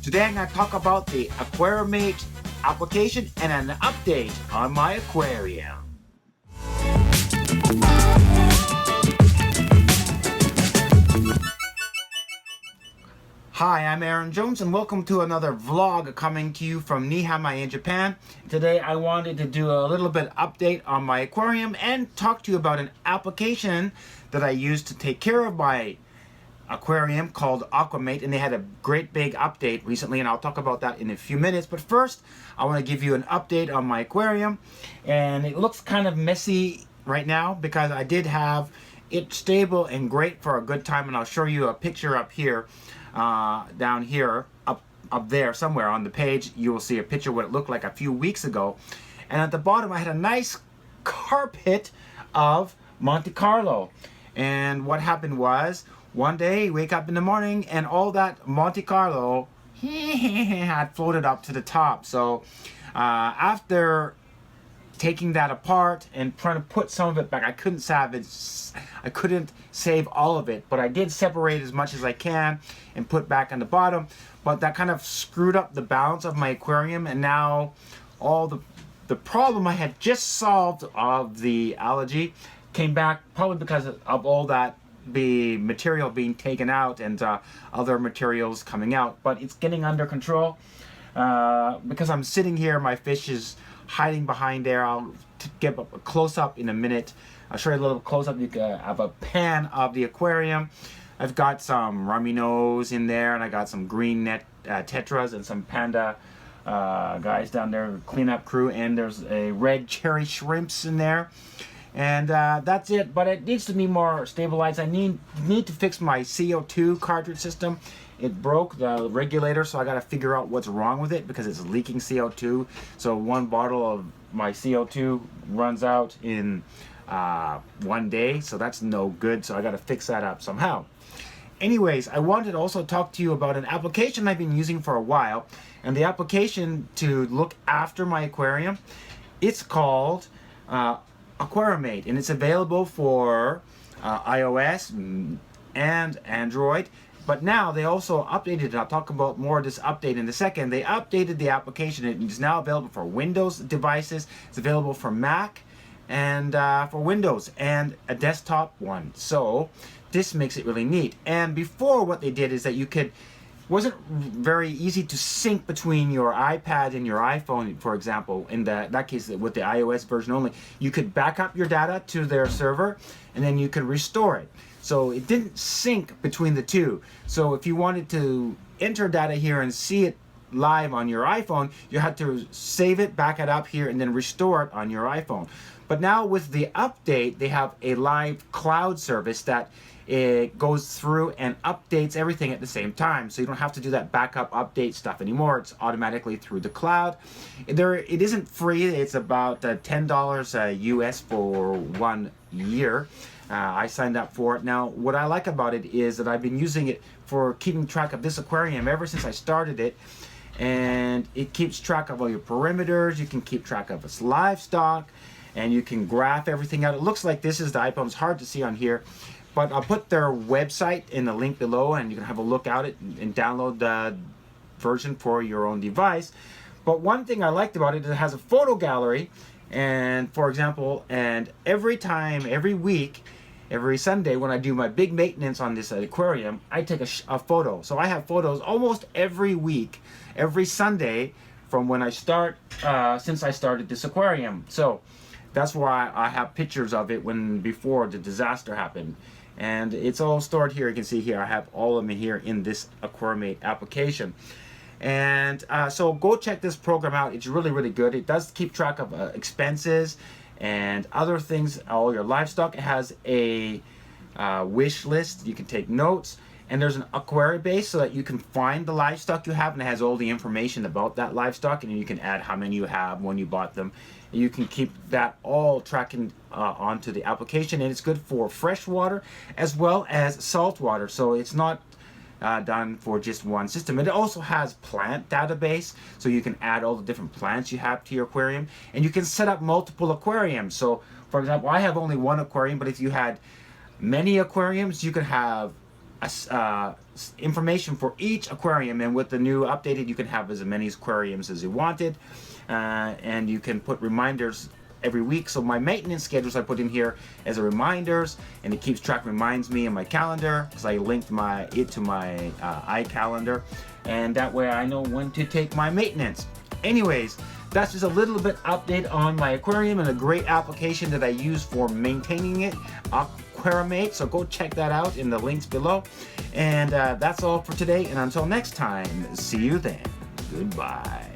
Today I'm going to talk about the Aquarimate application and an update on my aquarium. Hi, I'm Aaron Jones and welcome to another vlog coming to you from Nihamai in Japan. Today I wanted to do a little bit update on my aquarium and talk to you about an application that I use to take care of my aquarium called Aquarimate, and they had a great big update recently, and I'll talk about that in a few minutes. But first I want to give you an update on my aquarium, and it looks kind of messy right now because I did have it stable and great for a good time, and I'll show you a picture up here, down here, up there somewhere on the page. You will see a picture of what it looked like a few weeks ago, and at the bottom I had a nice carpet of Monte Carlo. And what happened was, one day, wake up in the morning and all that Monte Carlo had floated up to the top. So after taking that apart and trying to put some of it back, I couldn't save all of it, but I did separate as much as I can and put back on the bottom. But that kind of screwed up the balance of my aquarium, and now all the problem I had just solved of the algae came back, probably because of all that material being taken out and other materials coming out. But it's getting under control because I'm sitting here, my fish is hiding behind there. I'll get a close-up in a minute. I'll show you a little close-up. You can have a pan of the aquarium. I've got some Raminos in there, and I got some green tetras and some panda guys down there, cleanup crew, and there's a red cherry shrimps in there. And that's it, but it needs to be more stabilized. I need to fix my CO2 cartridge system. It broke the regulator, so I got to figure out what's wrong with it because it's leaking CO2. So one bottle of my CO2 runs out in 1 day, so that's no good. So I got to fix that up somehow. Anyways, I wanted to also talk to you about an application I've been using for a while, and the application to look after my aquarium, it's called Aquarimate, and it's available for iOS and Android. But now they also updated it. I'll talk about more of this update in a second. They updated the application. It is now available for Windows devices. It's available for Mac and for Windows and a desktop one. So this makes it really neat. And before, what they did is that wasn't very easy to sync between your iPad and your iPhone, for example. In that case, with the iOS version only, you could back up your data to their server and then you could restore it. So it didn't sync between the two. So if you wanted to enter data here and see it live on your iPhone, you had to save it, back it up here, and then restore it on your iPhone. But now with the update, they have a live cloud service that it goes through and updates everything at the same time, so you don't have to do that backup update stuff anymore. It's automatically through the cloud. It isn't free. It's about $10 US for 1 year. I signed up for it. Now what I like about it is that I've been using it for keeping track of this aquarium ever since I started it, and it keeps track of all your perimeters. You can keep track of its livestock, and you can graph everything out. It looks like this is the iPhone. It's hard to see on here, but I'll put their website in the link below, and you can have a look at it and download the version for your own device. But one thing I liked about it is it has a photo gallery, and for example, and every week, every Sunday when I do my big maintenance on this aquarium, I take a photo. So I have photos almost every week, every Sunday from when I start, since I started this aquarium. So that's why I have pictures of it before the disaster happened. And it's all stored here. You can see here, I have all of them here in this Aquarimate application. And so go check this program out. It's really, really good. It does keep track of expenses and other things, all your livestock. It has a wish list. You can take notes. And there's an Aquaribase so that you can find the livestock you have, and it has all the information about that livestock, and you can add how many you have, when you bought them. And you can keep that all tracking onto the application, and it's good for fresh water as well as salt water. So it's not done for just one system. It also has plant database, so you can add all the different plants you have to your aquarium, and you can set up multiple aquariums. So for example, I have only one aquarium, but if you had many aquariums, you could have information for each aquarium, and with the new updated, you can have as many aquariums as you wanted, and you can put reminders every week. So my maintenance schedules I put in here as a reminders, and it keeps track, reminds me in my calendar, because I linked it to my iCalendar, and that way I know when to take my maintenance. Anyways, that's just a little bit update on my aquarium and a great application that I use for maintaining it, Aquarimate. So go check that out in the links below. And that's all for today, and until next time, see you then. Goodbye.